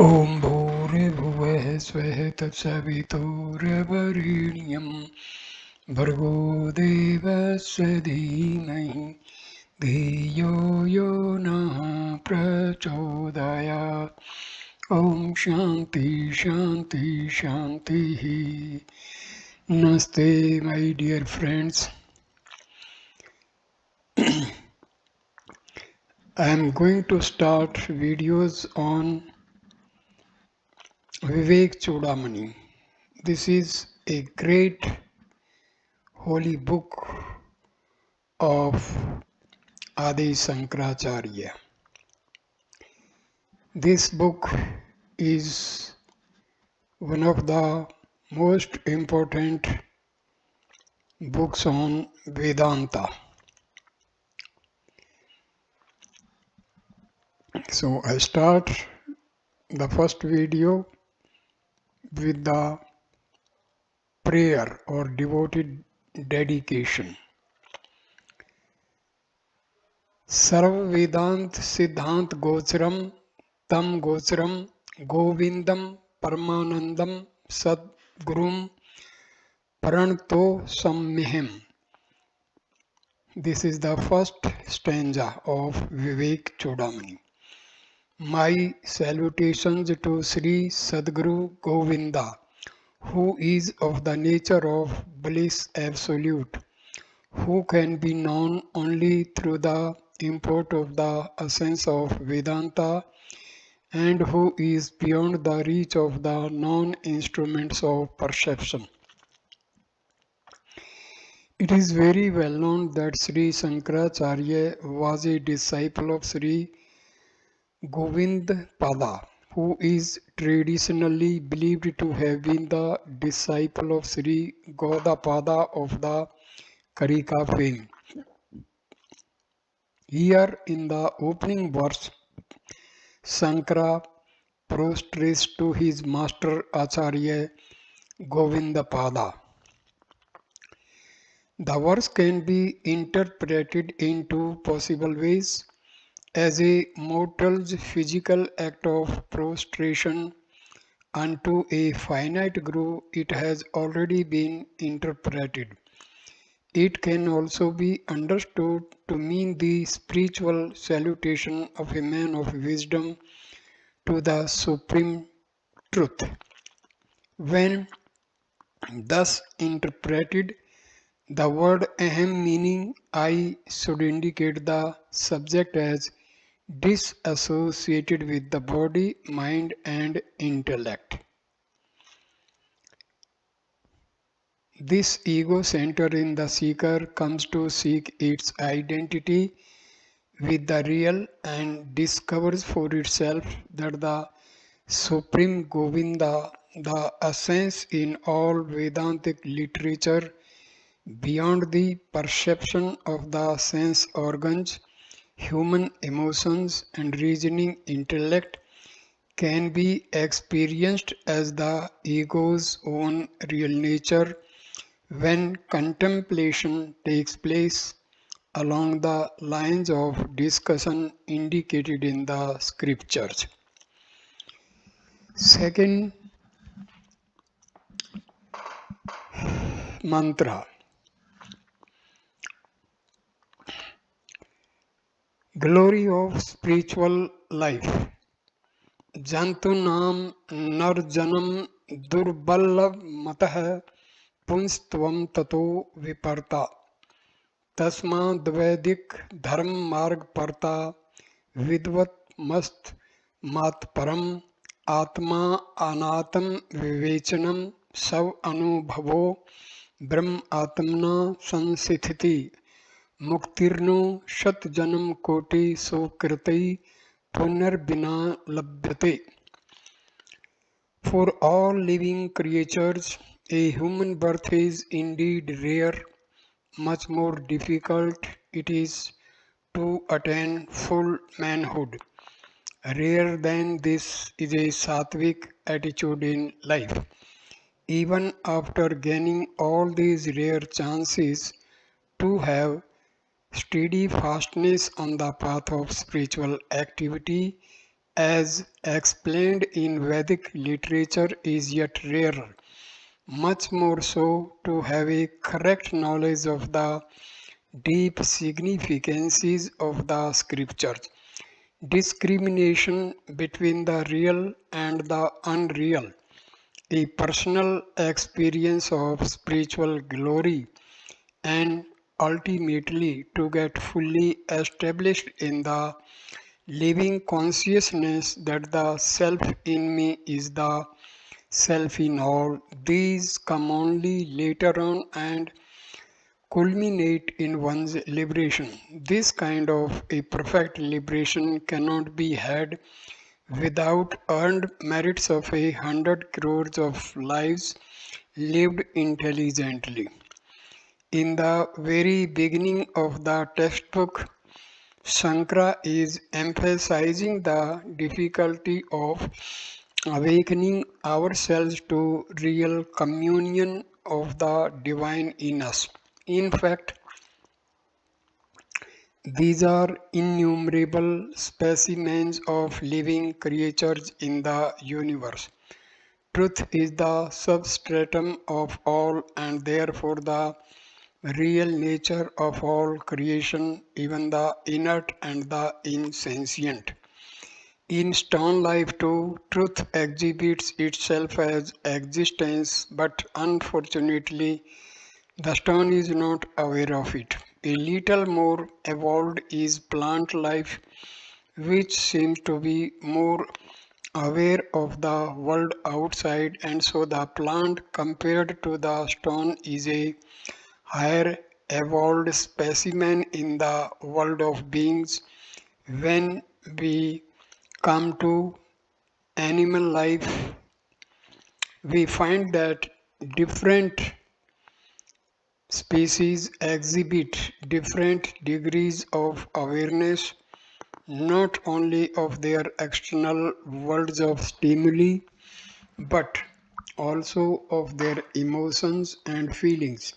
ॐ भूर्भुवः स्वः तत्सवितुर्वरेण्यं भर्गो देवस्य धीमहि धियो यो नः प्रचोदयात्। ॐ शान्ति शान्ति शान्तिः. Namaste, my dear friends. I am going to start videos on Vivek Chudamani. This is a great holy book of Adi Sankaracharya. This book is one of the most important books on Vedanta. So I start the first video with the prayer or devoted dedication. सर्व वेदांत सिद्धांत गोचरम तम गोचरम गोविंदम परमानंदम सद्गुरुम प्रणतो सम्यहम. This is the first stanza of Vivek Chudamani. My salutations to Sri Sadguru Govinda, who is of the nature of bliss absolute, who can be known only through the import of the essence of Vedanta, and who is beyond the reach of the known instruments of perception. It is very well known that Sri Sankaracharya was a disciple of Sri Govind Pada, who is traditionally believed to have been the disciple of Sri Gaudapada of the Karika fame. Here in the opening verse, Sankara prostrates to his master Acharya Govindapada. The verse can be interpreted in two possible ways: as a mortal's physical act of prostration unto a finite guru. It has already been interpreted. It can also be understood to mean the spiritual salutation of a man of wisdom to the supreme truth. When thus interpreted, the word aham, meaning I, should indicate the subject as disassociated with the body, mind and intellect. This ego center in the seeker comes to seek its identity with the real and discovers for itself that the Supreme Govinda, the essence in all Vedantic literature, beyond the perception of the sense organs, human emotions and reasoning intellect, can be experienced as the ego's own real nature when contemplation takes place along the lines of discussion indicated in the scriptures. Second mantra. Glory of spiritual life. Jantunam narjanam durballab matah पुंस्तवम ततो विपर्ता तस्माद्वैदिक धर्म मार्ग परता विद्वत मस्त मात परम आत्मा अनात्म विवेचनम सब अनुभवो ब्रह्म आत्मना संस्थिति मुक्तिर्नो शत जन्म कोटि सुकृति पुनर्बिना लभ्यते. For all living creatures, a human birth is indeed rare. Much more difficult it is to attain full manhood. Rarer than this is a sattvic attitude in life. Even after gaining all these rare chances to have steady fastness on the path of spiritual activity, as explained in Vedic literature, is yet rarer, much more so to have a correct knowledge of the deep significances of the scriptures. Discrimination between the real and the unreal, a personal experience of spiritual glory, and ultimately to get fully established in the living consciousness that the self in me is the self in all. These come only later on and culminate in one's liberation. This kind of a perfect liberation cannot be had without earned merits of 100 crores of lives lived intelligently. In the very beginning of the textbook, Shankara is emphasizing the difficulty of awakening ourselves to real communion of the divine in us. In fact, these are innumerable specimens of living creatures in the universe. Truth is the substratum of all and therefore the real nature of all creation, even the inert and the insentient. In stone life too, truth exhibits itself as existence, but unfortunately, the stone is not aware of it. A little more evolved is plant life, which seems to be more aware of the world outside, and so the plant compared to the stone is a higher evolved specimen in the world of beings. When we come to animal life, we find that different species exhibit different degrees of awareness, not only of their external worlds of stimuli, but also of their emotions and feelings.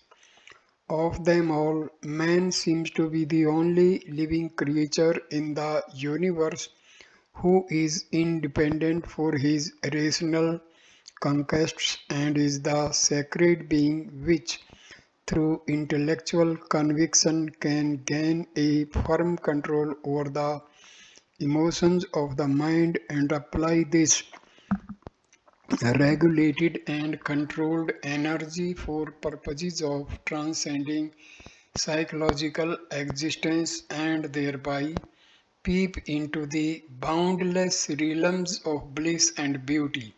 Of them all, man seems to be the only living creature in the universe who is independent for his rational conquests and is the sacred being which, through intellectual conviction, can gain a firm control over the emotions of the mind and apply this regulated and controlled energy for purposes of transcending psychological existence and thereby peep into the boundless realms of bliss and beauty,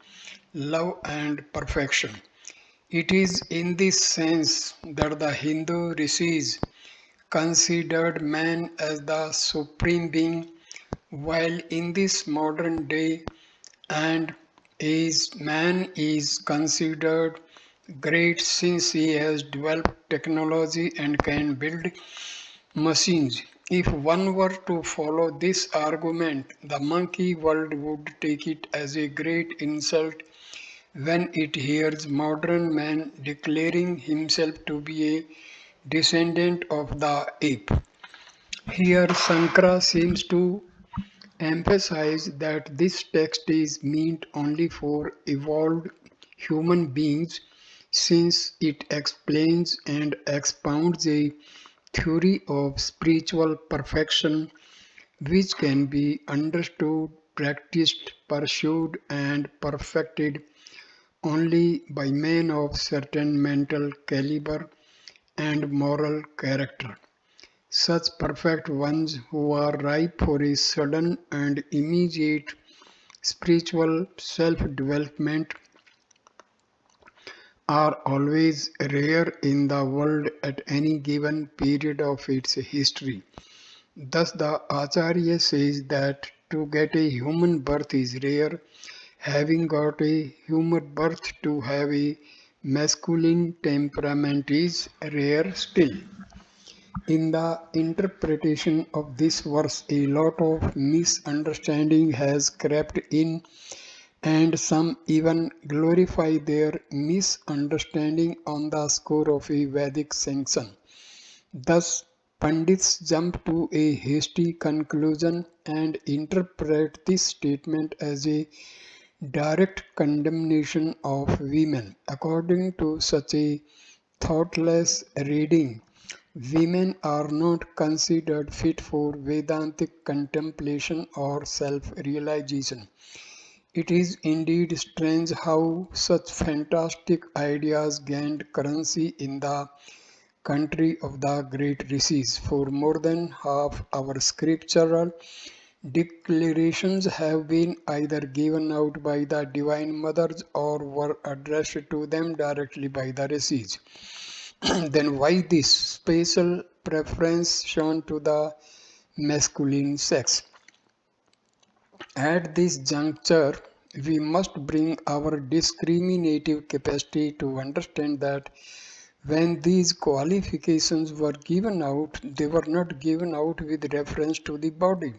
love and perfection. It is in this sense that the Hindu rishis considered man as the supreme being, while in this modern day and age man is considered great since he has developed technology and can build machines. If one were to follow this argument, the monkey world would take it as a great insult when it hears modern man declaring himself to be a descendant of the ape. Here Sankara seems to emphasize that this text is meant only for evolved human beings since it explains and expounds a theory of spiritual perfection which can be understood, practiced, pursued, and perfected only by men of certain mental caliber and moral character. Such perfect ones who are ripe for a sudden and immediate spiritual self-development are always rare in the world at any given period of its history. Thus the Acharya says that to get a human birth is rare, having got a human birth to have a masculine temperament is rare still. In the interpretation of this verse, a lot of misunderstanding has crept in, and some even glorify their misunderstanding on the score of a Vedic sanction. Thus, Pandits jump to a hasty conclusion and interpret this statement as a direct condemnation of women. According to such a thoughtless reading, women are not considered fit for Vedantic contemplation or self-realization. It is indeed strange how such fantastic ideas gained currency in the country of the great rishis. For more than half our scriptural declarations have been either given out by the Divine Mothers or were addressed to them directly by the rishis. Then why this special preference shown to the masculine sex? At this juncture, we must bring our discriminative capacity to understand that when these qualifications were given out, they were not given out with reference to the body.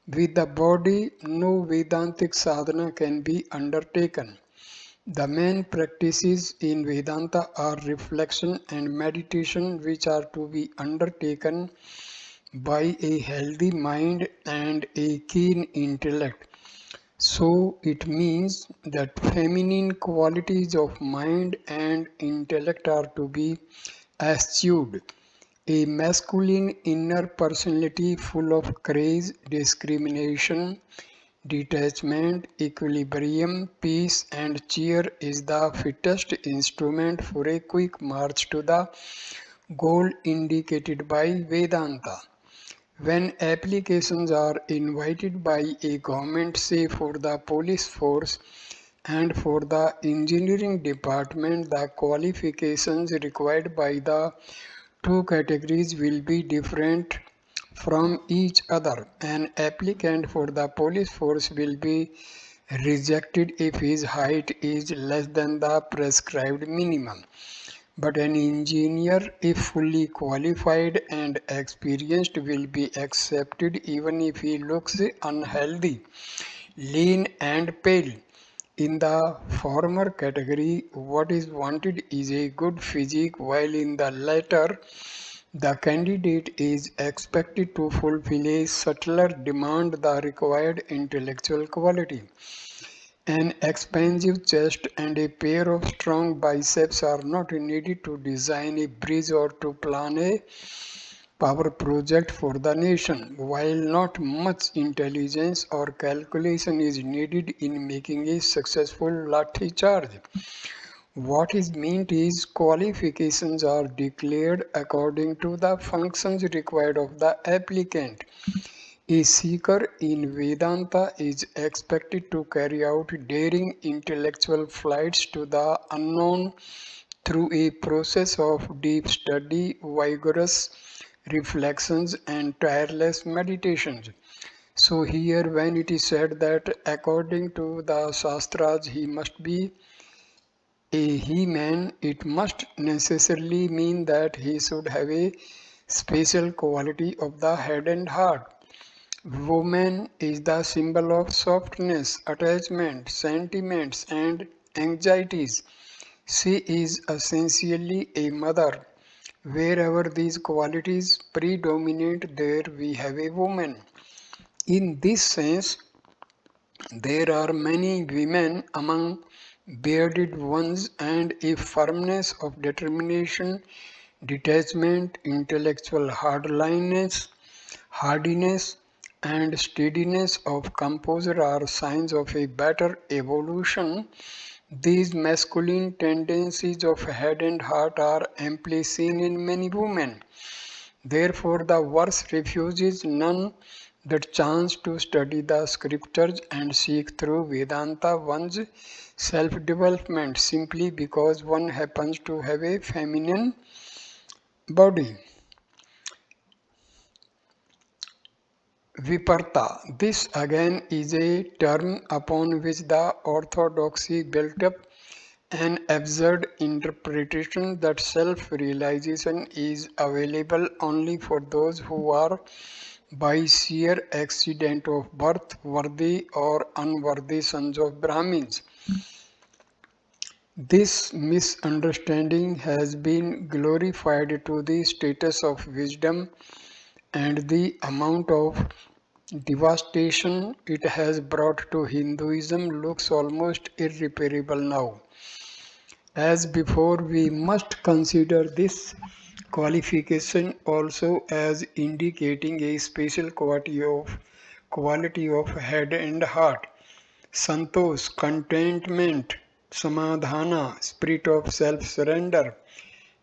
With the body, no Vedantic sadhana can be undertaken. The main practices in Vedanta are reflection and meditation, which are to be undertaken by a healthy mind and a keen intellect. So it means that feminine qualities of mind and intellect are to be eschewed. A masculine inner personality full of courage, discrimination, detachment, equilibrium, peace, and cheer is the fittest instrument for a quick march to the goal indicated by Vedanta. When applications are invited by a government, say for the police force and for the engineering department, the qualifications required by the two categories will be different from each other. An applicant for the police force will be rejected if his height is less than the prescribed minimum. But an engineer, if fully qualified and experienced, will be accepted even if he looks unhealthy, lean and pale. In the former category, what is wanted is a good physique, while in the latter, the candidate is expected to fulfill a subtler demand, the required intellectual quality. An expansive chest and a pair of strong biceps are not needed to design a bridge or to plan a power project for the nation, while not much intelligence or calculation is needed in making a successful lathi charge. What is meant is qualifications are declared according to the functions required of the applicant. A seeker in Vedanta is expected to carry out daring intellectual flights to the unknown through a process of deep study, vigorous reflections, and tireless meditations. So, here, when it is said that according to the Shastras he must be a he man, it must necessarily mean that he should have a special quality of the head and heart. Woman is the symbol of softness, attachment, sentiments, and anxieties. She is essentially a mother. Wherever these qualities predominate, there we have a woman. In this sense, there are many women among bearded ones, and a firmness of determination, detachment, intellectual hardiness, and steadiness of composure are signs of a better evolution. These masculine tendencies of head and heart are amply seen in many women. Therefore, the verse refuses none that chance to study the scriptures and seek through Vedanta one's self-development simply because one happens to have a feminine body. Viparta. This again is a term upon which the orthodoxy built up an absurd interpretation that self-realization is available only for those who are by sheer accident of birth worthy or unworthy sons of Brahmins. This misunderstanding has been glorified to the status of wisdom, and the amount of devastation it has brought to Hinduism looks almost irreparable now. As before, we must consider this qualification also as indicating a special quality of head and heart. Santosh, contentment, samadhana, spirit of self-surrender,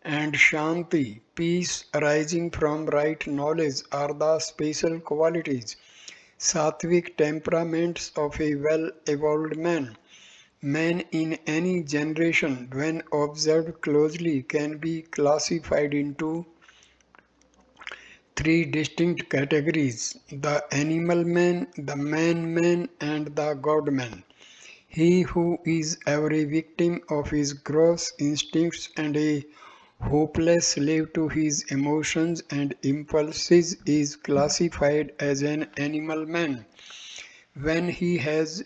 and shanti, peace arising from right knowledge are the special qualities, sattvic temperaments of a well-evolved man. Men in any generation, when observed closely, can be classified into three distinct categories: the animal man, the man man, and the God man. He who is ever a victim of his gross instincts and a hopeless slave to his emotions and impulses is classified as an animal man. When he has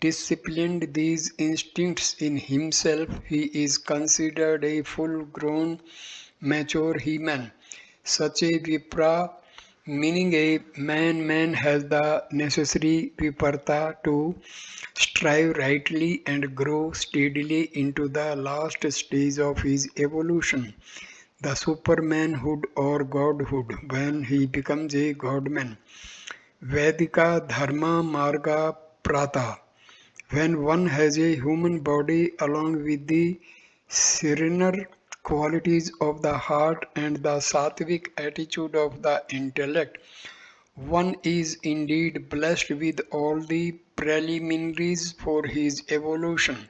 disciplined these instincts in himself, he is considered a full grown, mature human. Such a vipra, meaning a man has the necessary viparta to strive rightly and grow steadily into the last stage of his evolution, the supermanhood or godhood, when he becomes a godman. Vedika Dharma Marga Prata. When one has a human body along with the serener qualities of the heart and the sattvic attitude of the intellect, one is indeed blessed with all the preliminaries for his evolution.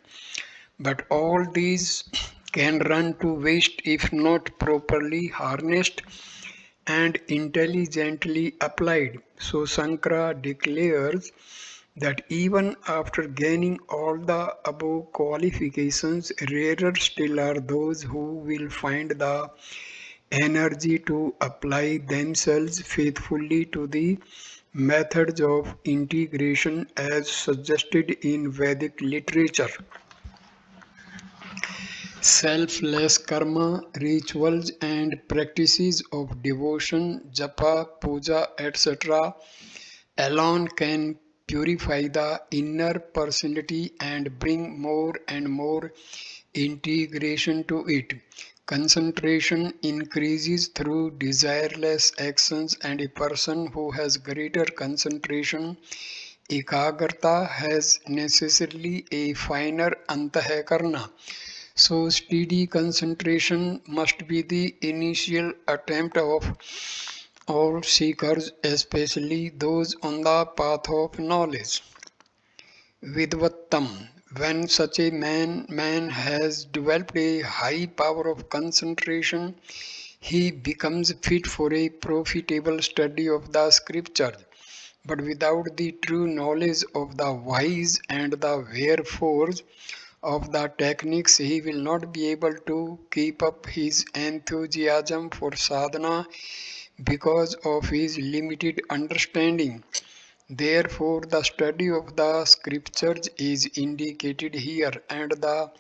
But all these can run to waste if not properly harnessed and intelligently applied. So Sankara declares that even after gaining all the above qualifications, rarer still are those who will find the energy to apply themselves faithfully to the methods of integration as suggested in Vedic literature. Selfless karma, rituals and practices of devotion, japa, puja, etc. alone can purify the inner personality and bring more and more integration to it. Concentration increases through desireless actions, and a person who has greater concentration, ekagrata, has necessarily a finer antahakarna. So steady concentration must be the initial attempt of all seekers, especially those on the path of knowledge. Vidvattam. When such a man has developed a high power of concentration, he becomes fit for a profitable study of the scriptures. But without the true knowledge of the whys and the wherefores of the techniques, he will not be able to keep up his enthusiasm for sadhana because of his limited understanding. Therefore, the study of the scriptures is indicated here, and the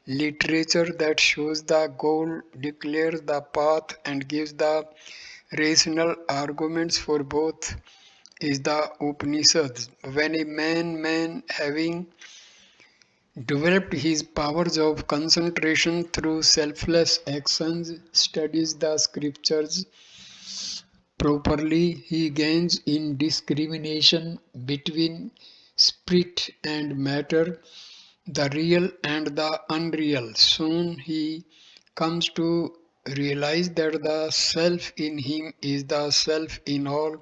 literature that shows the goal, declares the path, and gives the rational arguments for both is the Upanishads. When a man having developed his powers of concentration through selfless actions studies the scriptures properly, he gains in discrimination between spirit and matter, the real and the unreal. Soon he comes to realize that the self in him is the self in all,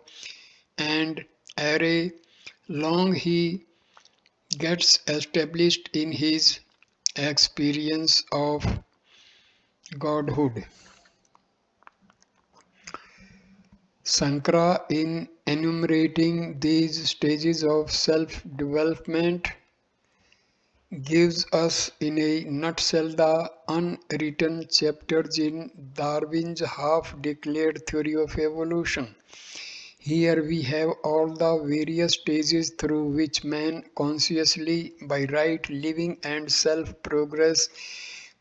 and ere long he gets established in his experience of godhood. Sankara, in enumerating these stages of self development, gives us in a nutshell the unwritten chapters in Darwin's half declared theory of evolution. Here we have all the various stages through which man consciously, by right living and self-progress,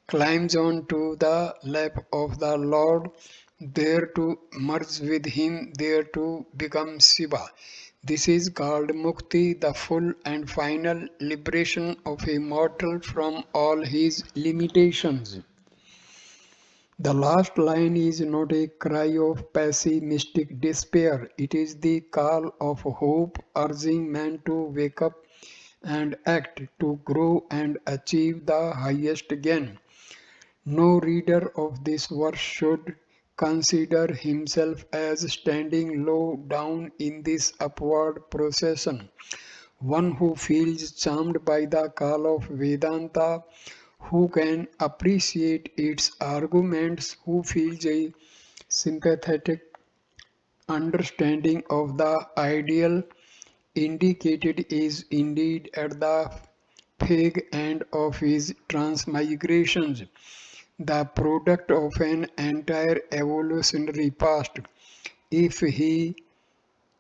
climbs on to the lap of the Lord, there to merge with him, there to become Shiva. This is called Mukti, the full and final liberation of a mortal from all his limitations. The last line is not a cry of pessimistic despair, it is the call of hope urging man to wake up and act, to grow and achieve the highest gain. No reader of this verse should consider himself as standing low down in this upward procession. One who feels charmed by the call of Vedanta, who can appreciate its arguments, who feels a sympathetic understanding of the ideal indicated is indeed at the fag end of his transmigrations, the product of an entire evolutionary past. If he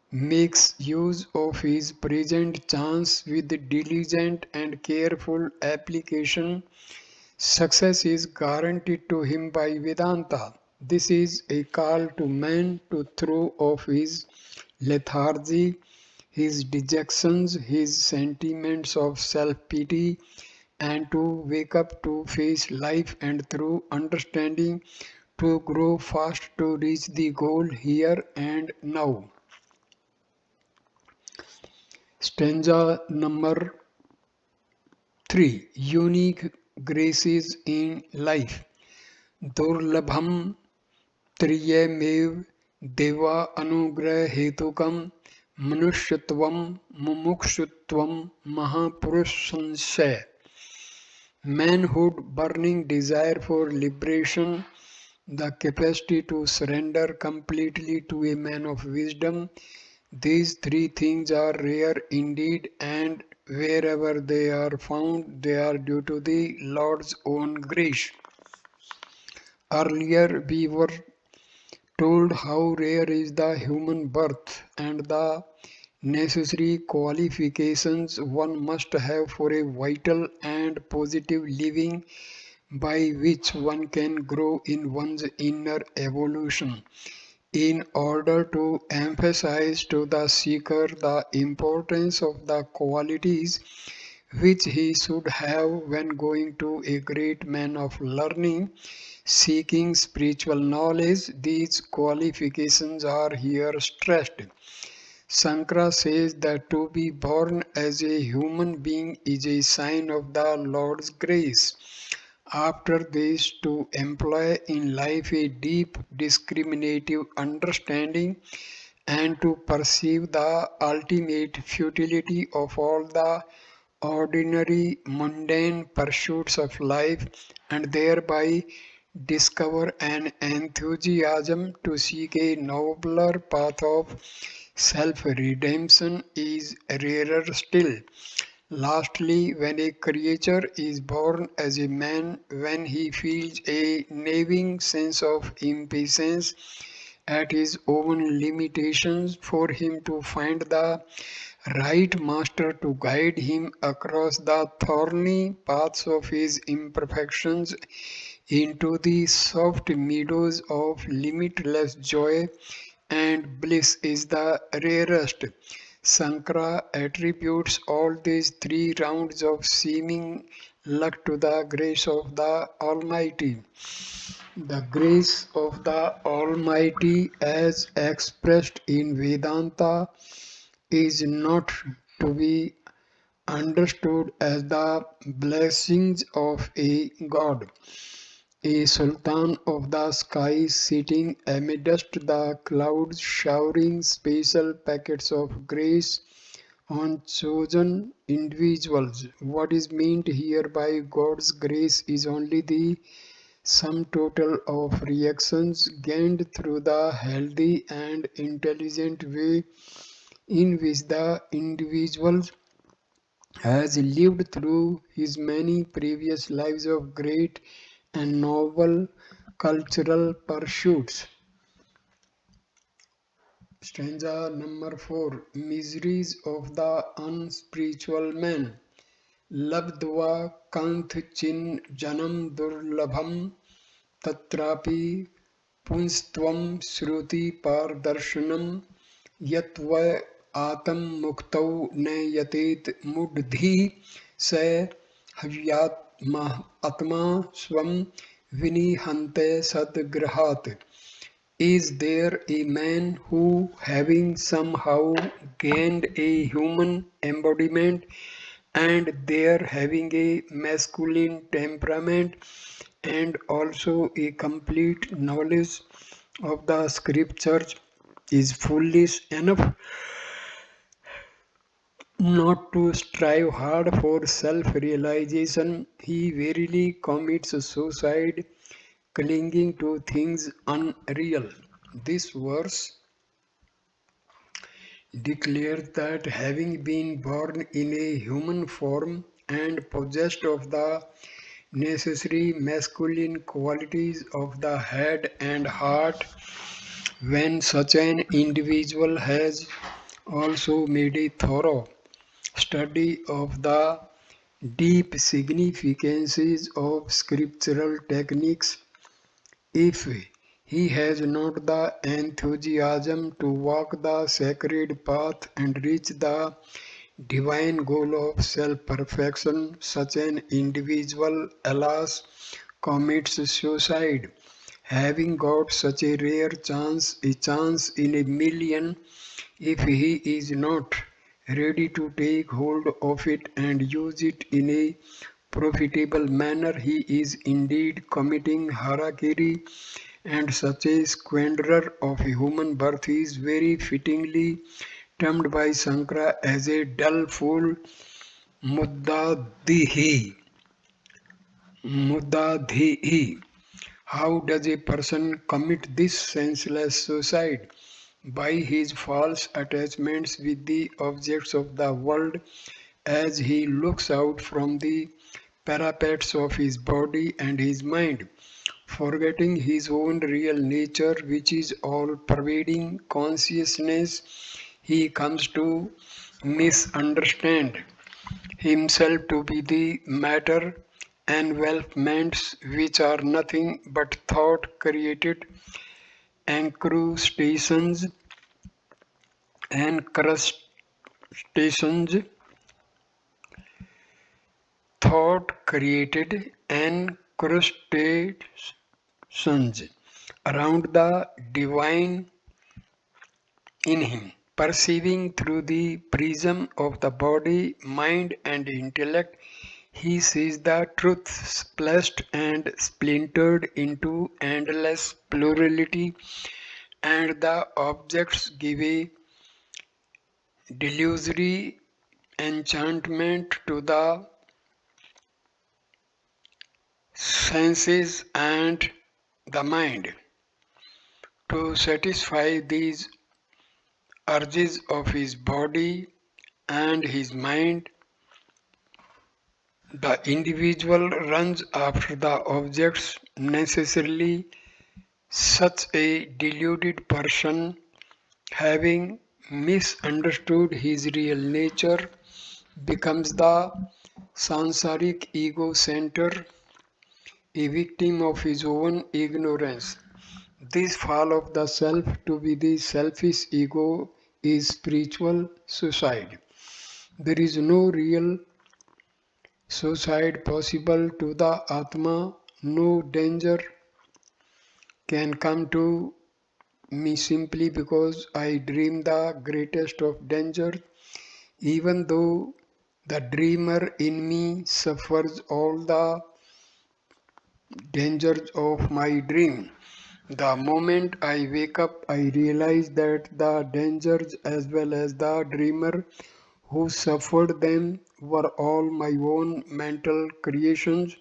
makes use of his present chance with diligent and careful application, success is guaranteed to him by Vedanta. This is a call to man to throw off his lethargy, his dejections, his sentiments of self-pity, and to wake up to face life and through understanding to grow fast to reach the goal here and now. Stanza number 3. Unique graces in life. Durlabham त्रियमेव देवा अनुग्रह हेतुकम मनुष्यत्वम मुमुक्षुत्वम महापुरुष संशय. Manhood, burning desire for liberation, the capacity to surrender completely to a man of wisdom. These three things are rare indeed, and wherever they are found, they are due to the Lord's own grace. Earlier we were told how rare is the human birth and the necessary qualifications one must have for a vital and positive living by which one can grow in one's inner evolution. In order to emphasize to the seeker the importance of the qualities which he should have when going to a great man of learning, seeking spiritual knowledge, these qualifications are here stressed. Sankara says that to be born as a human being is a sign of the Lord's grace. After this, to employ in life a deep discriminative understanding and to perceive the ultimate futility of all the ordinary mundane pursuits of life and thereby discover an enthusiasm to seek a nobler path of self-redemption is rarer still. Lastly, when a creature is born as a man, when he feels a gnawing sense of impatience at his own limitations, for him to find the right master to guide him across the thorny paths of his imperfections into the soft meadows of limitless joy and bliss is the rarest. Sankara attributes all these three rounds of seeming luck to the grace of the Almighty. The grace of the Almighty, as expressed in Vedanta, is not to be understood as the blessings of a god, a sultan of the sky sitting amidst the clouds showering special packets of grace on chosen individuals. What is meant here by God's grace is only the sum total of reactions gained through the healthy and intelligent way in which the individual has lived through his many previous lives of great and noble cultural pursuits. Stanza number 4. Miseries of the unspiritual man. Labdva kanth chin janam durlabham tatrapi पुंस्तवं श्रुति पारदर्शनम यत्व आत्म मुक्तौ न यतेत मूढ़धि स हव्यात्मा आत्मा स्वं विनिहन्ते सद्गृहात्. Is there a man who, having somehow gained a human embodiment and there having a masculine temperament and also a complete knowledge of the scriptures, is foolish enough not to strive hard for self-realization? He verily commits suicide clinging to things unreal. This verse declares that having been born in a human form and possessed of the necessary masculine qualities of the head and heart, when such an individual has also made a thorough study of the deep significances of scriptural techniques, if he has not the enthusiasm to walk the sacred path and reach the divine goal of self-perfection, such an individual, alas, commits suicide, having got such a rare chance, a chance in a million. If he is not ready to take hold of it and use it in a profitable manner, he is indeed committing harakiri, and such a squanderer of a human birth is very fittingly termed by Sankara as a dull fool, muddadihi. Muddadihi. How does a person commit this senseless suicide? By his false attachments with the objects of the world, as he looks out from the parapets of his body and his mind, forgetting his own real nature, which is all pervading consciousness. He comes to misunderstand himself to be the matter envelopments which are nothing but thought created incrustations encrustations thought created encrustations around the divine in him. Perceiving through the prism of the body, mind, and intellect, he sees the truth splashed and splintered into endless plurality, and the objects give a delusory enchantment to the senses and the mind. To satisfy these urges of his body and his mind, the individual runs after the objects. Necessarily, such a deluded person, having misunderstood his real nature, becomes the sansaric ego center, a victim of his own ignorance. This fall of the self to be the selfish ego is spiritual suicide. There is no real suicide possible to the Atma. No danger can come to me simply because I dream the greatest of dangers, even though the dreamer in me suffers all the dangers of my dream. The moment I wake up, I realize that the dangers as well as the dreamer who suffered them were all my own mental creations,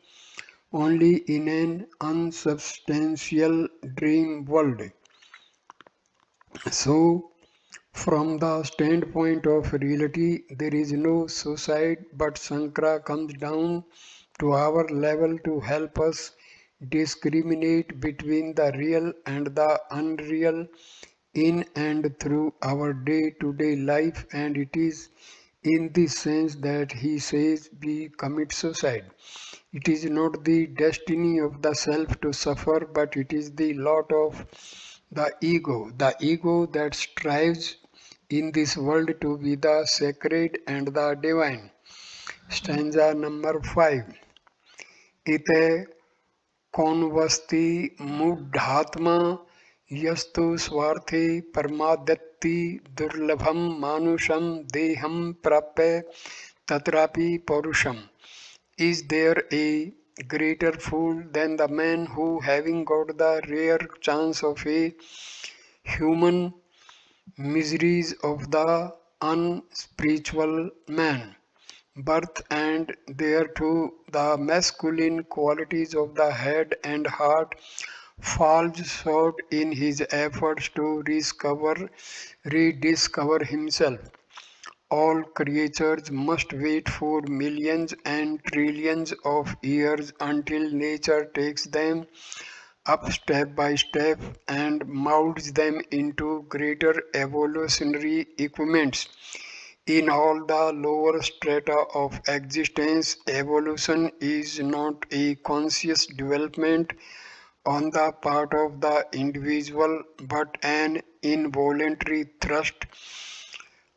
only in an unsubstantial dream world. So, from the standpoint of reality, there is no suicide, but Sankara comes down to our level to help us discriminate between the real and the unreal in and through our day-to-day life, and it is in this sense that he says we commit suicide. It is not the destiny of the self to suffer, but it is the lot of the ego that strives in this world to be the sacred and the divine. Stanza number 5. Ite कौनवस्ति मूढ़ात्मा यस्तु स्वार्थे परमादत्ति दुर्लभम मानुषम देहम प्राप्य तत्रापि पौरुषम. Is there a greater fool than the man who, having got the rare chance of a human miseries of the unspiritual man, birth, and thereto the masculine qualities of the head and heart, falls short in his efforts to rediscover himself? All creatures must wait for millions and trillions of years until nature takes them up step by step and molds them into greater evolutionary equipments. In all the lower strata of existence, evolution is not a conscious development on the part of the individual, but an involuntary thrust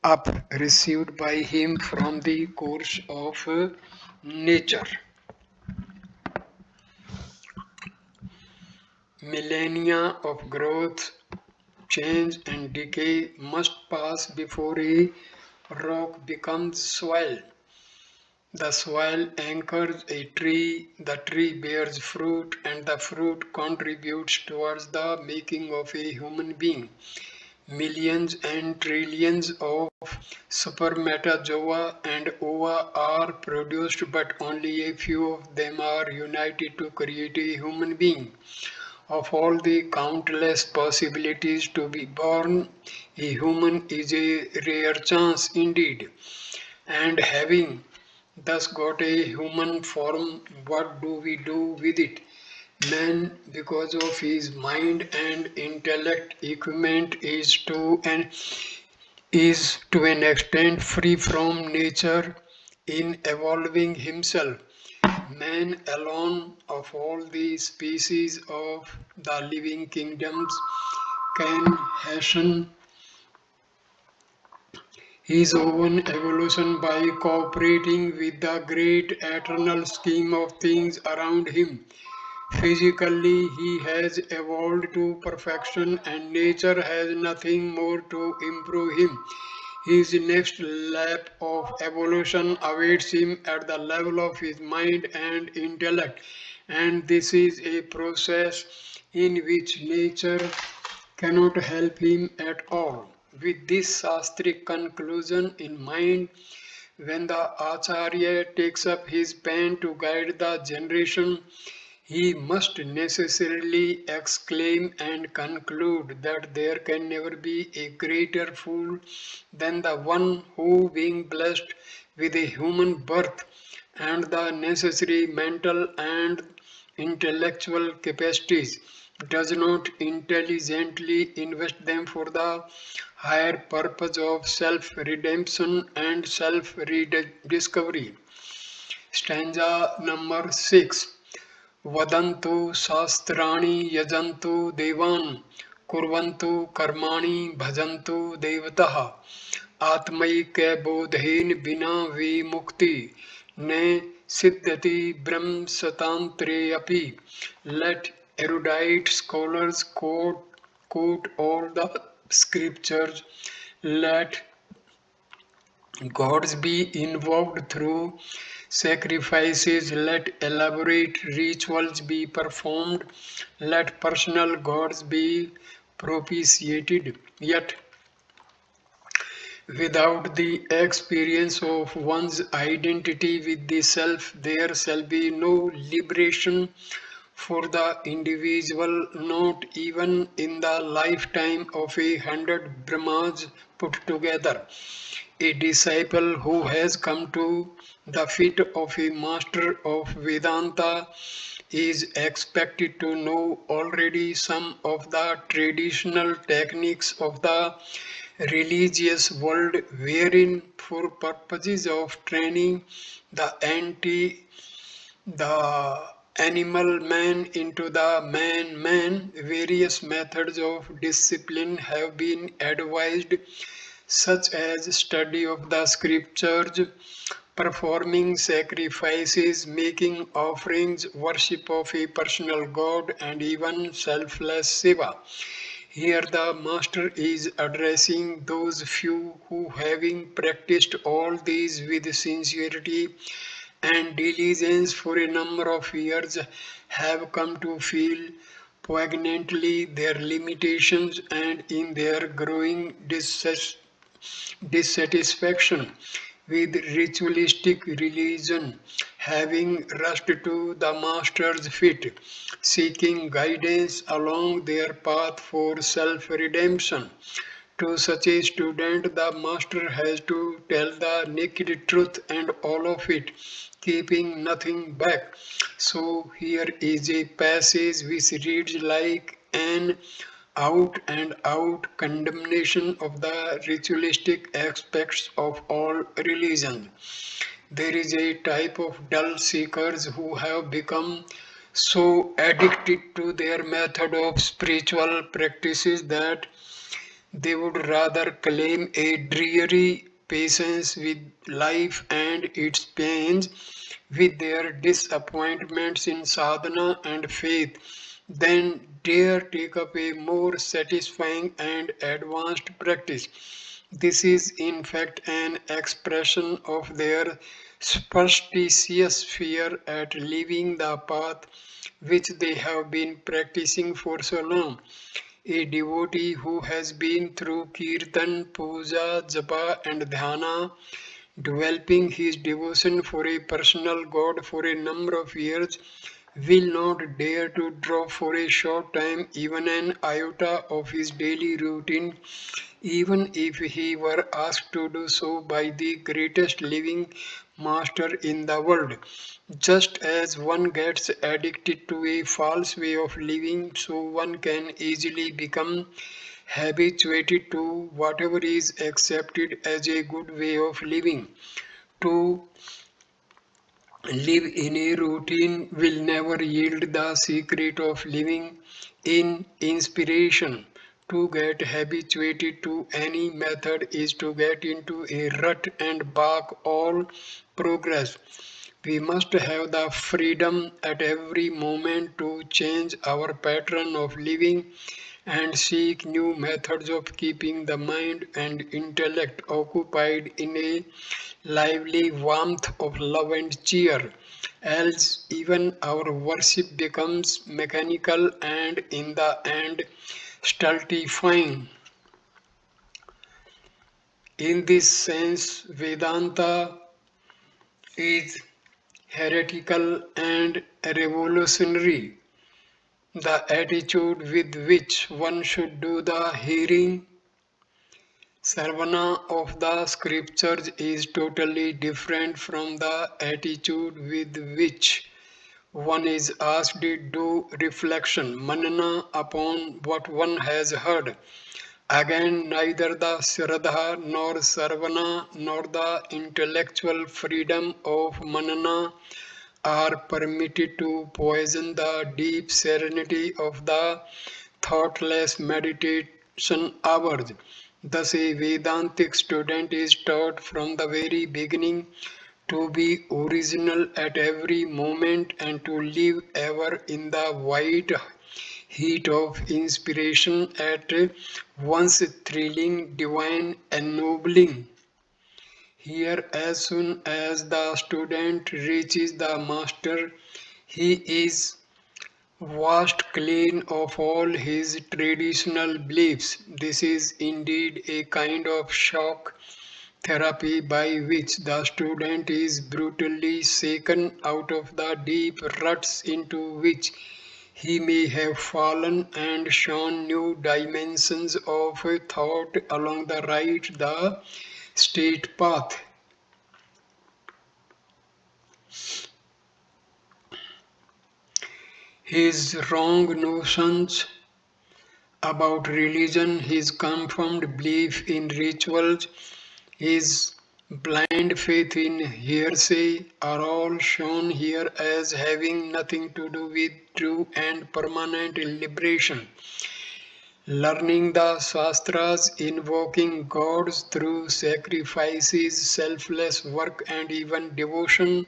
up received by him from the course of nature. Millennia of growth, change, and decay must pass before a rock becomes soil. The soil anchors a tree, the tree bears fruit, and the fruit contributes towards the making of a human being. Millions and trillions of spermatozoa and ova are produced, but only a few of them are united to create a human being. Of all the countless possibilities to be born, a human is a rare chance indeed. And having thus got a human form, what do we do with it? Man, because of his mind and intellect equipment, is to an extent free from nature in evolving himself. Man alone of all the species of the living kingdoms can hasten his own evolution by cooperating with the great eternal scheme of things around him. Physically, he has evolved to perfection, and nature has nothing more to improve him. His next lap of evolution awaits him at the level of his mind and intellect, and this is a process in which nature cannot help him at all. With this Shastric conclusion in mind, when the Acharya takes up his pen to guide the generation, he must necessarily exclaim and conclude that there can never be a greater fool than the one who, being blessed with a human birth and the necessary mental and intellectual capacities, does not intelligently invest them for the higher purpose of self-redemption and self-rediscovery. Stanza number 6. वदन्तु शास्त्राणि यजन्तु देवान् कुर्वन्तु कर्माणि भजन्तु देवतः आत्मैक्यबोधेन विना विमुक्ति न सिद्ध्यति ब्रह्मसतान्त्रे अपि. Let erudite scholars quote all the scriptures. Let gods be invoked through sacrifices, let elaborate rituals be performed, let personal gods be propitiated. Yet, without the experience of one's identity with the self, there shall be no liberation for the individual, not even in the lifetime of 100 Brahmas, put together. A disciple who has come to the feet of a master of Vedanta is expected to know already some of the traditional techniques of the religious world, wherein for purposes of training the the animal man into the man, various methods of discipline have been advised, such as study of the scriptures, performing sacrifices, making offerings, worship of a personal god, and even selfless seva. Here the Master is addressing those few who, having practiced all these with sincerity and diligence for a number of years, have come to feel poignantly their limitations and in their growing dissatisfaction with ritualistic religion, having rushed to the Master's feet, seeking guidance along their path for self redemption. To such a student, the Master has to tell the naked truth and all of it, keeping nothing back. So, here is a passage which reads like an out and out condemnation of the ritualistic aspects of all religions. There is a type of dull seekers who have become so addicted to their method of spiritual practices that they would rather claim a dreary patience with life and its pains, with their disappointments in sadhana and faith, than dare take up a more satisfying and advanced practice. This is in fact an expression of their superstitious fear at leaving the path which they have been practicing for so long. A devotee who has been through kirtan, puja, japa, and dhyana, developing his devotion for a personal god for a number of years, will not dare to drop for a short time even an iota of his daily routine, even if he were asked to do so by the greatest living master in the world. Just as one gets addicted to a false way of living, so one can easily become habituated to whatever is accepted as a good way of living. To live in a routine will never yield the secret of living in inspiration. To get habituated to any method is to get into a rut and balk all progress. We must have the freedom at every moment to change our pattern of living and seek new methods of keeping the mind and intellect occupied in a lively warmth of love and cheer. Else, even our worship becomes mechanical and in the end stultifying. In this sense, Vedanta is heretical and revolutionary. The attitude with which one should do the hearing Sarvana of the scriptures is totally different from the attitude with which one is asked to do reflection, manana upon what one has heard. Again, neither the Shraddha nor Sarvana nor the intellectual freedom of manana are permitted to poison the deep serenity of the thoughtless meditation hours. Thus, a Vedantic student is taught from the very beginning to be original at every moment and to live ever in the white heat of inspiration at once thrilling, divine, ennobling. Here, as soon as the student reaches the master, he is washed clean of all his traditional beliefs. This is indeed a kind of shock therapy by which the student is brutally shaken out of the deep ruts into which He may have fallen and shown new dimensions of thought along the straight path. His wrong notions about religion, his confirmed belief in rituals, his blind faith in hearsay are all shown here as having nothing to do with true and permanent liberation. Learning the Shastras, invoking gods through sacrifices, selfless work, and even devotion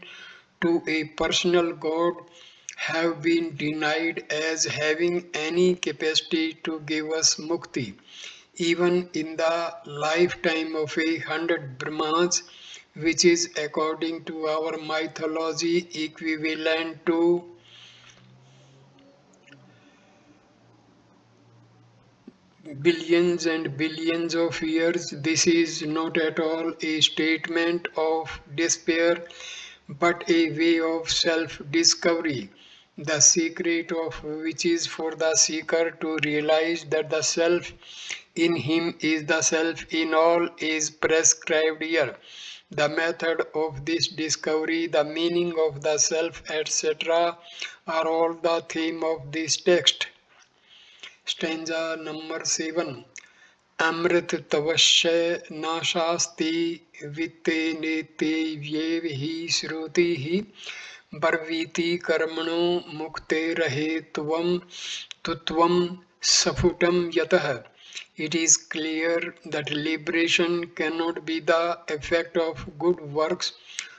to a personal god have been denied as having any capacity to give us mukti, even in the lifetime of 100 Brahmas, which is according to our mythology equivalent to billions and billions of years. This is not at all a statement of despair, but a way of self discovery, the secret of which is for the seeker to realize that the self in him is the self in all is prescribed here. The method of this discovery, the meaning of the self, etc., are all the theme of this text. Stanza number 7. Amrit tavasya nashasti vitte nete vyev hi shruti hi barviti karmano mukte rahe tutvam safutam yatah. It is clear that liberation cannot be the effect of good works,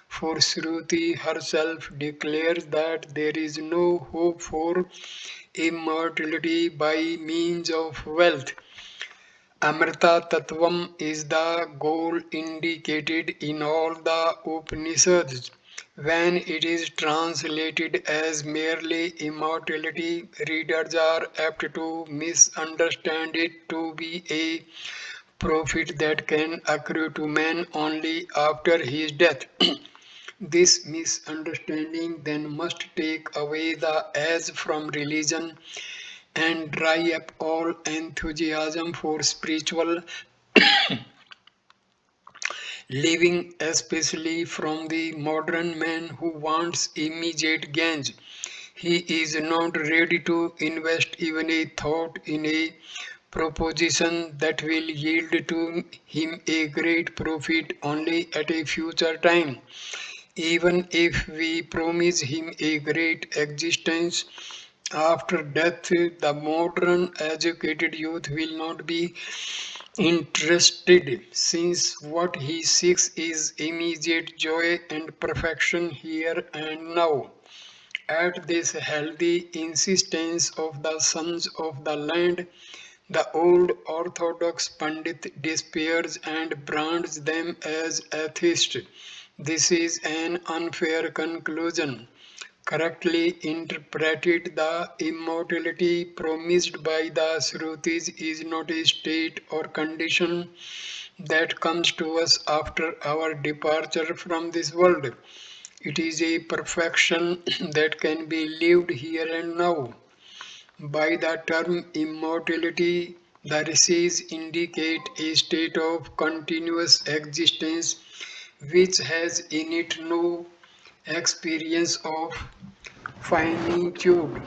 for Shruti herself declares that there is no hope for immortality by means of wealth. Amrita Tattvam is the goal indicated in all the Upanishads. When it is translated as merely immortality, readers are apt to misunderstand it to be a profit that can accrue to man only after his death. This misunderstanding then must take away the as from religion and dry up all enthusiasm for spiritual living, especially from the modern man who wants immediate gains. He is not ready to invest even a thought in a proposition that will yield to him a great profit only at a future time. Even if we promise him a great existence after death, the modern educated youth will not be interested, since what he seeks is immediate joy and perfection here and now. At this healthy insistence of the sons of the land, the old orthodox Pandit despairs and brands them as atheists. This is an unfair conclusion. Correctly interpreted, the immortality promised by the Shrutis is not a state or condition that comes to us after our departure from this world. It is a perfection that can be lived here and now. By the term immortality, the rishis indicate a state of continuous existence which has in it no experience of finitude.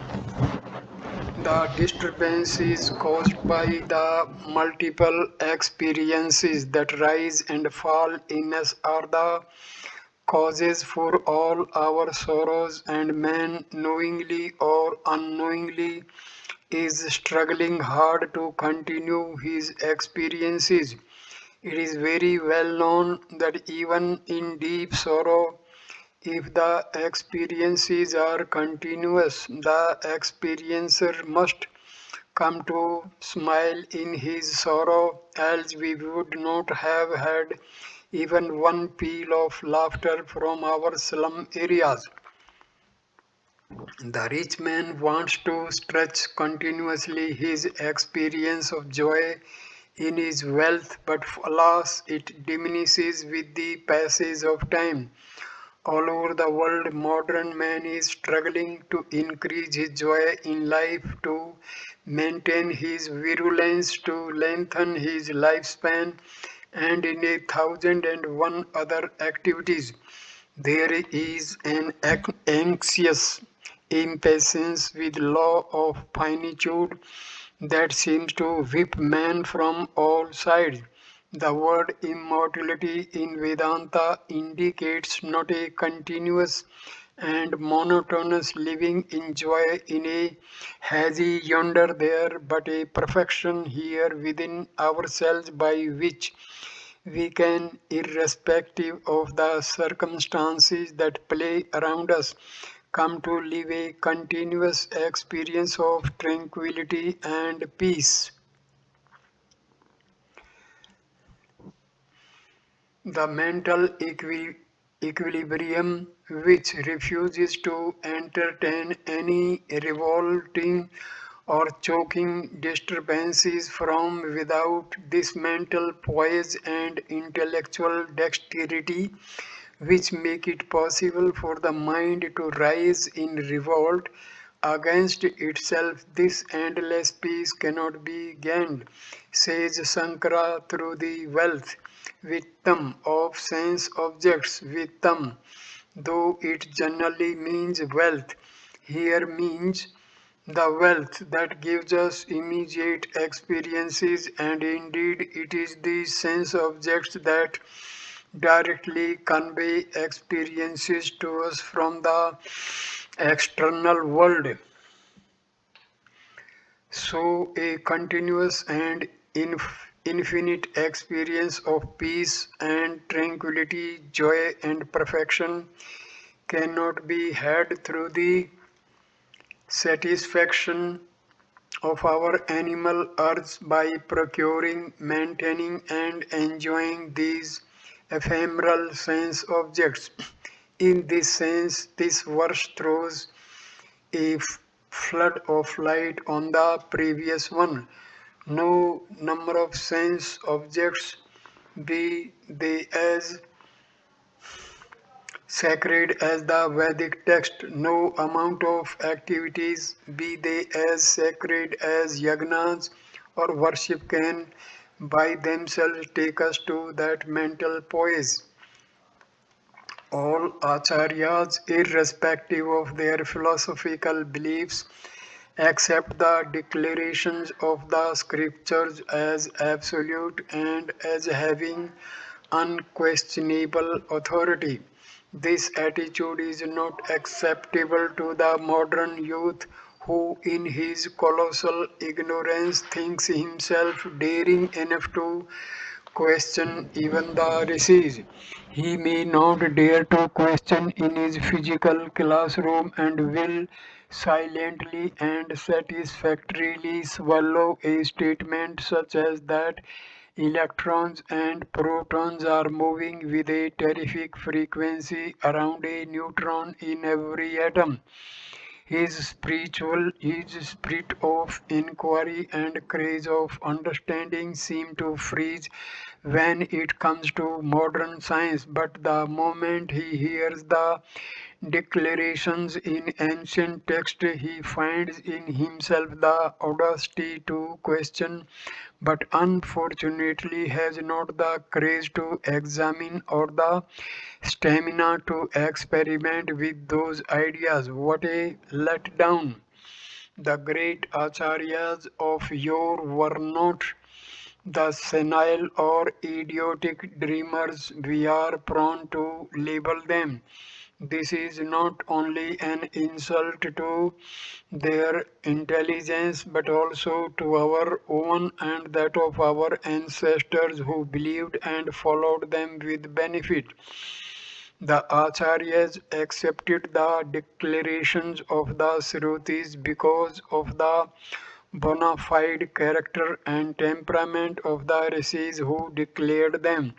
The disturbance is caused by the multiple experiences that rise and fall in us are the causes for all our sorrows, and man, knowingly or unknowingly, is struggling hard to continue his experiences. It is very well known that even in deep sorrow, if the experiences are continuous, the experiencer must come to smile in his sorrow, else we would not have had even one peal of laughter from our slum areas. The rich man wants to stretch continuously his experience of joy in his wealth, but alas, it diminishes with the passage of time. All over the world, modern man is struggling to increase his joy in life, to maintain his virulence, to lengthen his lifespan, and in 1,001 other activities. There is an anxious impatience with law of finitude that seems to whip man from all sides. The word immortality in Vedanta indicates not a continuous and monotonous living in joy in a hazy yonder there, but a perfection here within ourselves by which we can, irrespective of the circumstances that play around us, come to live a continuous experience of tranquility and peace. The mental equilibrium, which refuses to entertain any revolting or choking disturbances from without, this mental poise and intellectual dexterity which make it possible for the mind to rise in revolt against itself. This endless peace cannot be gained, says Sankara, through the wealth, vittam, of sense objects, vittam, though it generally means wealth, here means the wealth that gives us immediate experiences, and indeed it is these sense objects that directly convey experiences to us from the external world. So, a continuous and infinite experience of peace and tranquility, joy and perfection cannot be had through the satisfaction of our animal urge by procuring, maintaining, and enjoying these ephemeral sense objects. In this sense, this verse throws a flood of light on the previous one. No number of sense objects, be they as sacred as the Vedic text, no amount of activities, be they as sacred as yagnas or worship, can by themselves take us to that mental poise. All acharyas, irrespective of their philosophical beliefs, accept the declarations of the scriptures as absolute and as having unquestionable authority. This attitude is not acceptable to the modern youth who, in his colossal ignorance, thinks himself daring enough to question even the rishis. He may not dare to question in his physical classroom and will silently and satisfactorily swallow a statement such as that electrons and protons are moving with a terrific frequency around a neutron in every atom. His spirit of inquiry and craze of understanding seem to freeze when it comes to modern science, but the moment he hears the declarations in ancient text, he finds in himself the audacity to question, but unfortunately has not the courage to examine or the stamina to experiment with those ideas. What a letdown! The great acharyas of yore were not the senile or idiotic dreamers we are prone to label them. This is not only an insult to their intelligence but also to our own and that of our ancestors who believed and followed them with benefit. The Acharyas accepted the declarations of the Shrutis because of the bona fide character and temperament of the rishis who declared them.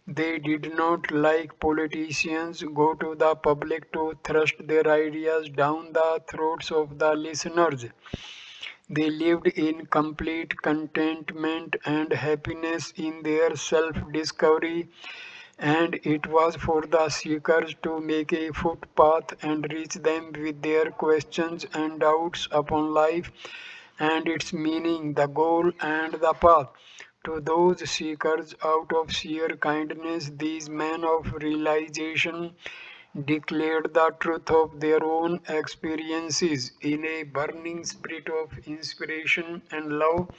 They did not, like politicians, go to the public to thrust their ideas down the throats of the listeners. They lived in complete contentment and happiness in their self discovery and it was for the seekers to make a footpath and reach them with their questions and doubts upon life and its meaning, the goal, and the path. To those seekers, out of sheer kindness, these men of realization declared the truth of their own experiences in a burning spirit of inspiration and love.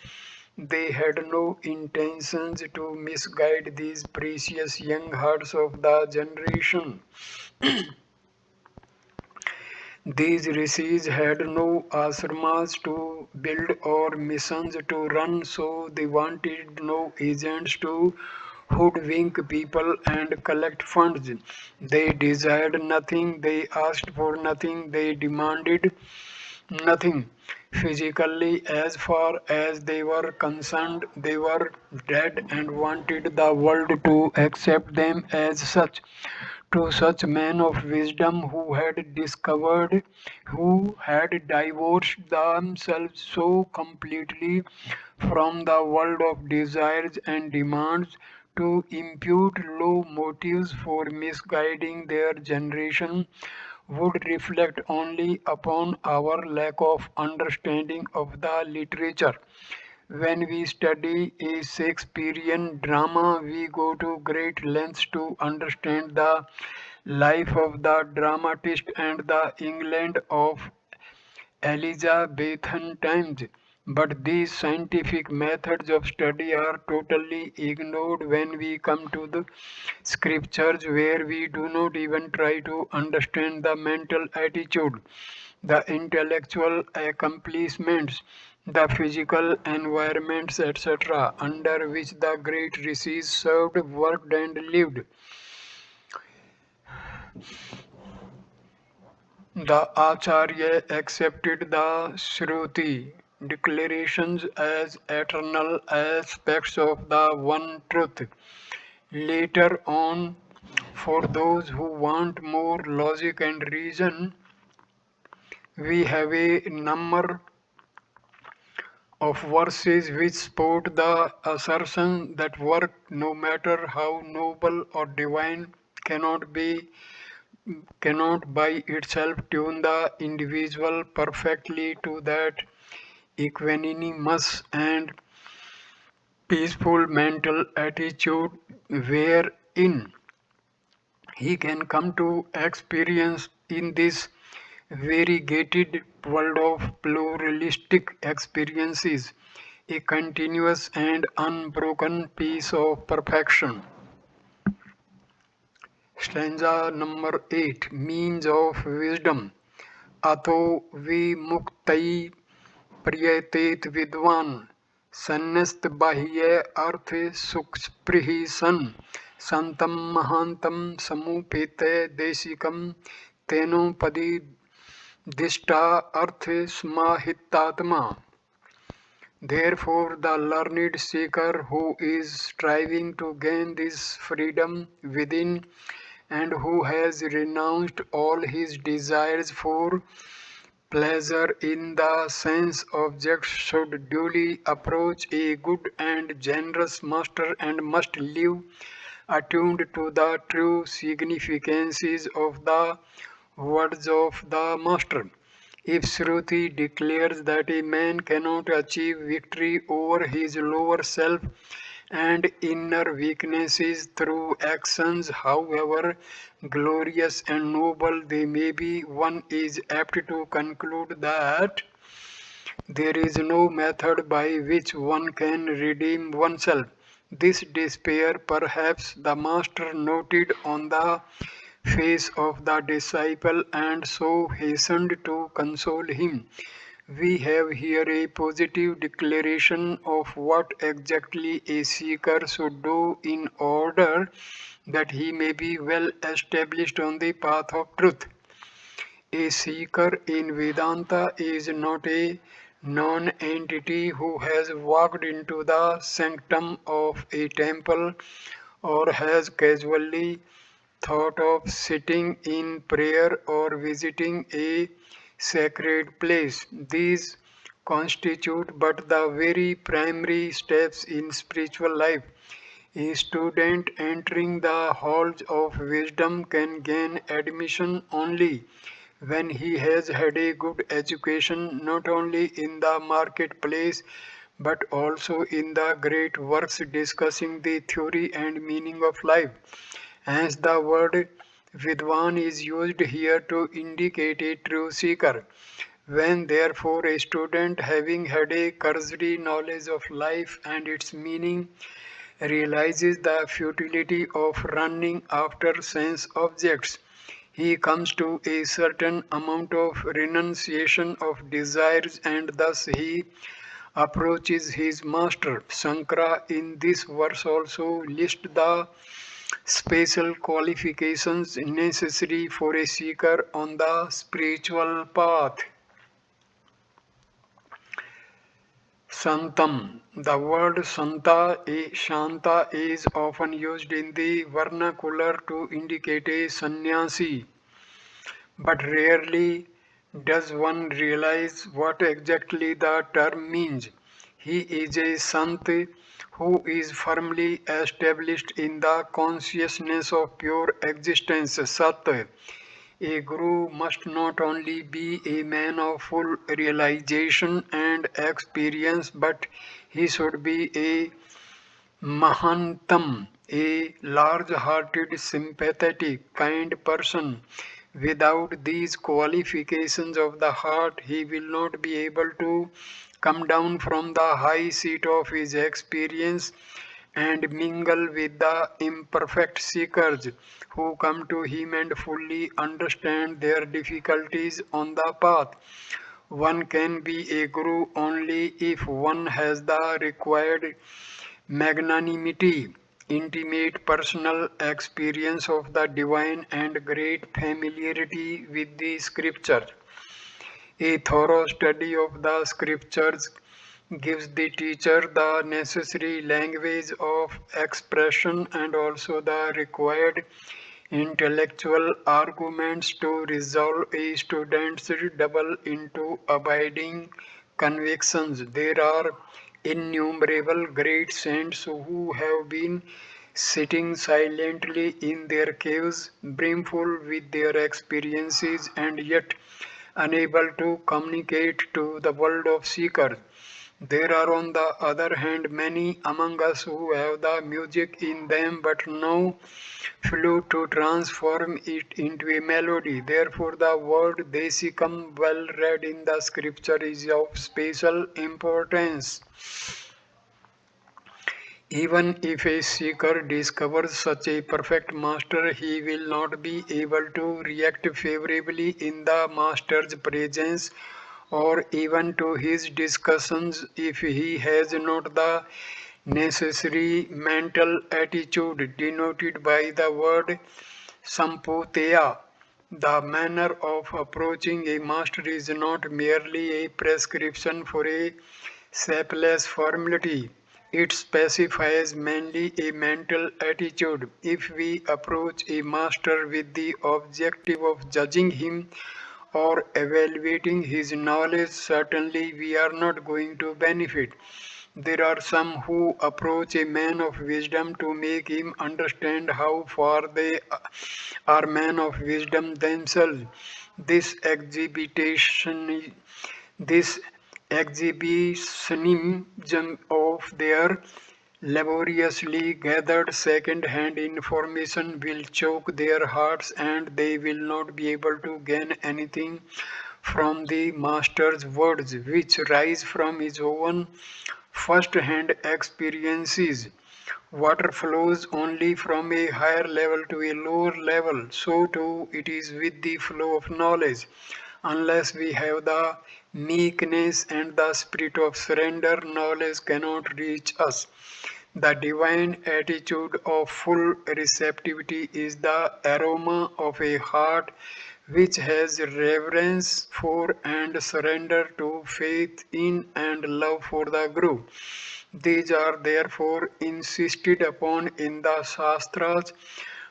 They had no intentions to misguide these precious young hearts of the generation. These rishis had no ashrams to build or missions to run, so they wanted no agents to hoodwink people and collect funds. They desired nothing, they asked for nothing, they demanded nothing. Physically, as far as they were concerned, they were dead and wanted the world to accept them as such. To such men of wisdom who had divorced themselves so completely from the world of desires and demands to impute low motives for misguiding their generation would reflect only upon our lack of understanding of the literature. When we study a Shakespearean drama, we go to great lengths to understand the life of the dramatist and the England of Elizabethan times. But these scientific methods of study are totally ignored when we come to the scriptures, where we do not even try to understand the mental attitude, the intellectual accomplishments, the physical environments, etc., under which the great rishis served, worked, and lived. The Acharya accepted the Shruti declarations as eternal aspects of the one truth. Later on, for those who want more logic and reason, we have a number of verses which support the assertion that work, no matter how noble or divine, cannot by itself tune the individual perfectly to that equanimous and peaceful mental attitude wherein he can come to experience in this variegated world of pluralistic experiences a continuous and unbroken peace of perfection. Stanza number 8, Means of Wisdom. Atho vimuktai prietet vidvan sannist bahye arthe suksprihi san santam mahantam samupete desikam teno padi dishta arthe smahitatma. Therefore, the learned seeker who is striving to gain this freedom within and who has renounced all his desires for pleasure in the sense objects should duly approach a good and generous master and must live attuned to the true significances of the words of the master. If Shruti declares that a man cannot achieve victory over his lower self and inner weaknesses through actions, however glorious and noble they may be, one is apt to conclude that there is no method by which one can redeem oneself. This despair perhaps the master noted on the face of the disciple and so hastened to console him. We have here a positive declaration of what exactly a seeker should do in order that he may be well established on the path of truth. A seeker in Vedanta is not a non-entity who has walked into the sanctum of a temple or has casually thought of sitting in prayer or visiting a sacred place. These constitute but the very primary steps in spiritual life. A student entering the halls of wisdom can gain admission only when he has had a good education not only in the marketplace but also in the great works discussing the theory and meaning of life. Hence, the word Vidwan is used here to indicate a true seeker. When therefore a student having had a cursory knowledge of life and its meaning realizes the futility of running after sense objects, he comes to a certain amount of renunciation of desires and thus he approaches his master. Sankara in this verse also lists the special qualifications necessary for a seeker on the spiritual path. Santam. The word Shanta is often used in the vernacular to indicate a sannyasi, but rarely does one realize what exactly the term means. He is a sant who is firmly established in the consciousness of pure existence, Sat. A guru must not only be a man of full realization and experience, but he should be a Mahantam, a large-hearted, sympathetic, kind person. Without these qualifications of the heart, he will not be able to come down from the high seat of his experience and mingle with the imperfect seekers who come to him and fully understand their difficulties on the path. One can be a guru only if one has the required magnanimity, intimate personal experience of the divine, and great familiarity with the scriptures. A thorough study of the scriptures gives the teacher the necessary language of expression and also the required intellectual arguments to resolve a student's double into abiding convictions. There are innumerable great saints who have been sitting silently in their caves, brimful with their experiences, and yet unable to communicate to the world of seekers. There are, on the other hand, many among us who have the music in them but no flute to transform it into a melody. Therefore, the word Desikam, well read in the scripture, is of special importance. Even if a seeker discovers such a perfect master, he will not be able to react favorably in the master's presence or even to his discussions if he has not the necessary mental attitude denoted by the word samputeya. The manner of approaching a master is not merely a prescription for a shapeless formality. It specifies mainly a mental attitude. If we approach a master with the objective of judging him or evaluating his knowledge, certainly we are not going to benefit. There are some who approach a man of wisdom to make him understand how far they are men of wisdom themselves. This exhibition, this exhibitionism of their laboriously gathered second-hand information will choke their hearts and they will not be able to gain anything from the master's words which rise from his own first-hand experiences. Water flows only from a higher level to a lower level. So too it is with the flow of knowledge. Unless we have the meekness and the spirit of surrender, knowledge cannot reach us. The divine attitude of full receptivity is the aroma of a heart which has reverence for and surrender to faith in and love for the Guru. These are therefore insisted upon in the Shastras,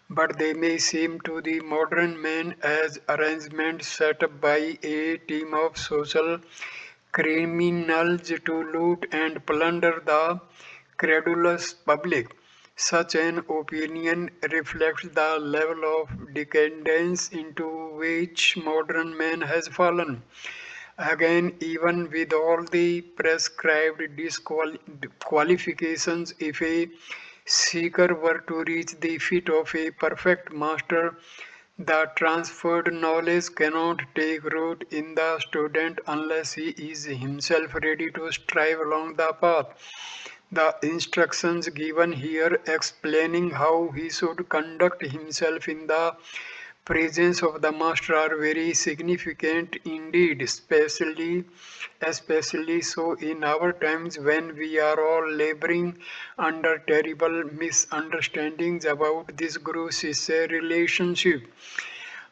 but they may seem to the modern man as arrangements set up by a team of social criminals to loot and plunder the credulous public. Such an opinion reflects the level of decadence into which modern man has fallen. Again, even with all the prescribed qualifications, if a seeker were to reach the feet of a perfect master, the transferred knowledge cannot take root in the student unless he is himself ready to strive along the path. The instructions given here explaining how he should conduct himself in the presence of the master are very significant indeed, especially so in our times when we are all laboring under terrible misunderstandings about this Guru Sisya relationship.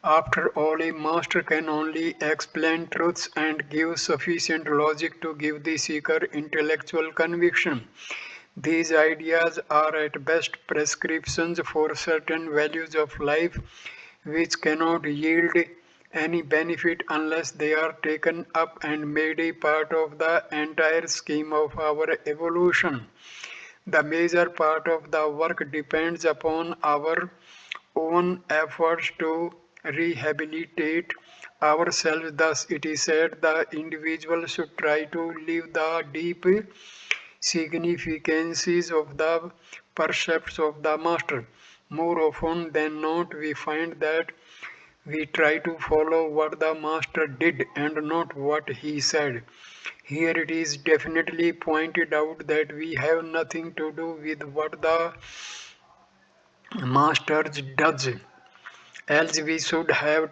After all, a master can only explain truths and give sufficient logic to give the seeker intellectual conviction. These ideas are at best prescriptions for certain values of life which cannot yield any benefit unless they are taken up and made a part of the entire scheme of our evolution. The major part of the work depends upon our own efforts to rehabilitate ourselves. Thus, it is said the individual should try to live the deep significances of the percepts of the master. More often than not, we find that we try to follow what the master did and not what he said. Here it is definitely pointed out that we have nothing to do with what the master does, else we should have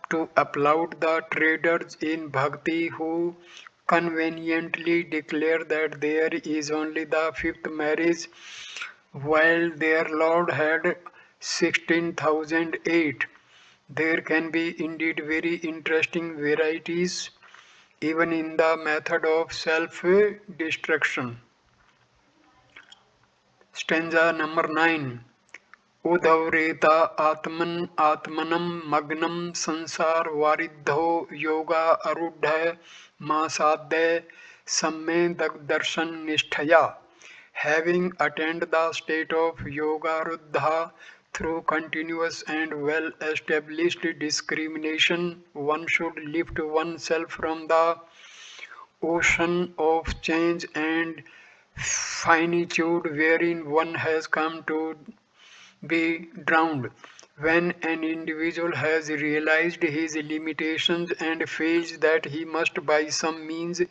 to applaud the traders in bhakti who conveniently declare that there is only the fifth marriage while their Lord had 16,008. There can be indeed very interesting varieties even in the method of self destruction. Stanza number 9. उदव्रेता आत्मनं मग्नं संसार वारिधो योगा आरूढ़ मासाद्य सम्यक दर्शन निष्ठया. Having attained the state of yogaruddha through continuous and well established discrimination, one should lift oneself from the ocean of change and finitude wherein one has come to be drowned. When an individual has realized his limitations and feels that he must by some means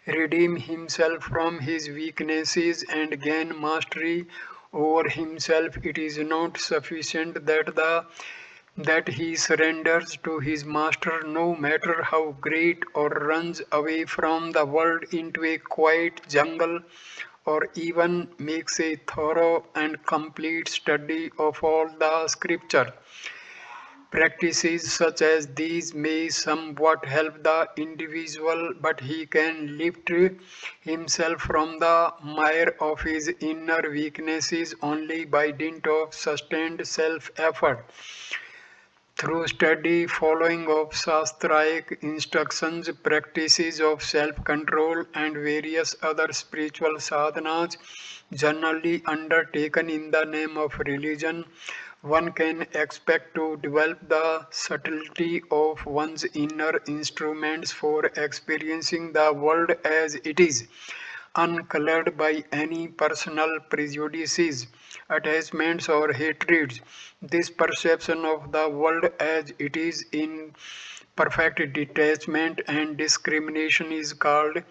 redeem himself from his weaknesses and gain mastery over himself, it is not sufficient that he surrenders to his master no matter how great, or runs away from the world into a quiet jungle, or even makes a thorough and complete study of all the scripture. Practices such as these may somewhat help the individual, but he can lift himself from the mire of his inner weaknesses only by dint of sustained self effort. Through study, following of Shastraic instructions, practices of self-control and various other spiritual sadhanas generally undertaken in the name of religion, one can expect to develop the subtlety of one's inner instruments for experiencing the world as it is, uncolored by any personal prejudices, attachments, or hatreds. This perception of the world as it is in perfect detachment and discrimination is called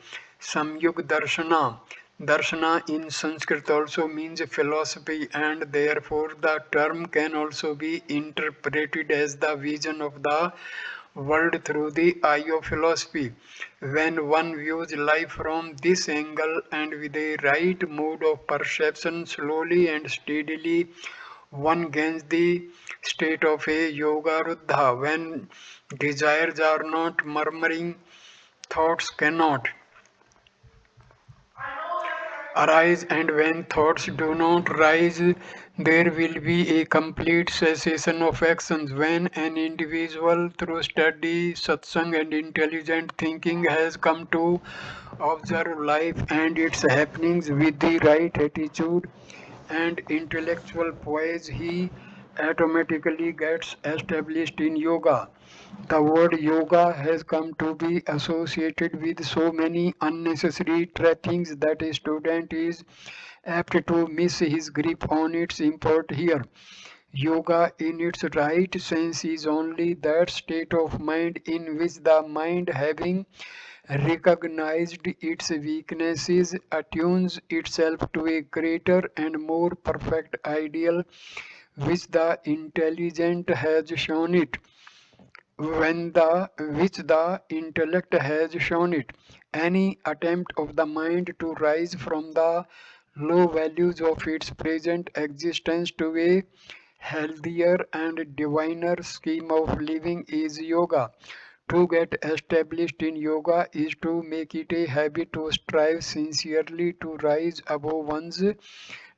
Samyug Darshana. Darshana in Sanskrit also means philosophy, and therefore the term can also be interpreted as the vision of the world through the eye of philosophy. When one views life from this angle and with a right mode of perception, slowly and steadily, one gains the state of a yoga ruddha. When desires are not murmuring, thoughts cannot arise, and when thoughts do not rise, there will be a complete cessation of actions. When an individual, through study, satsang, and intelligent thinking, has come to observe life and its happenings with the right attitude, and intellectual poise, he automatically gets established in yoga. The word yoga has come to be associated with so many unnecessary trappings that a student is apt to miss his grip on its import here. Yoga, in its right sense, is only that state of mind in which the mind, having recognized its weaknesses, attunes itself to a greater and more perfect ideal which the intelligent has shown it. When the which the intellect has shown it, any attempt of the mind to rise from the low values of its present existence to a healthier and diviner scheme of living is yoga. To get established in yoga is to make it a habit to strive sincerely to rise above one's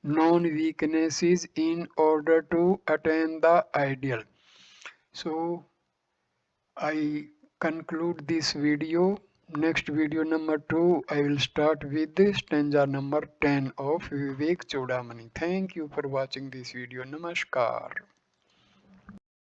known weaknesses in order to attain the ideal. So I conclude this video. Next video number 2, I will start with the stanza number 10 of Vivek Chudamani. Thank you for watching this video. Namaskar.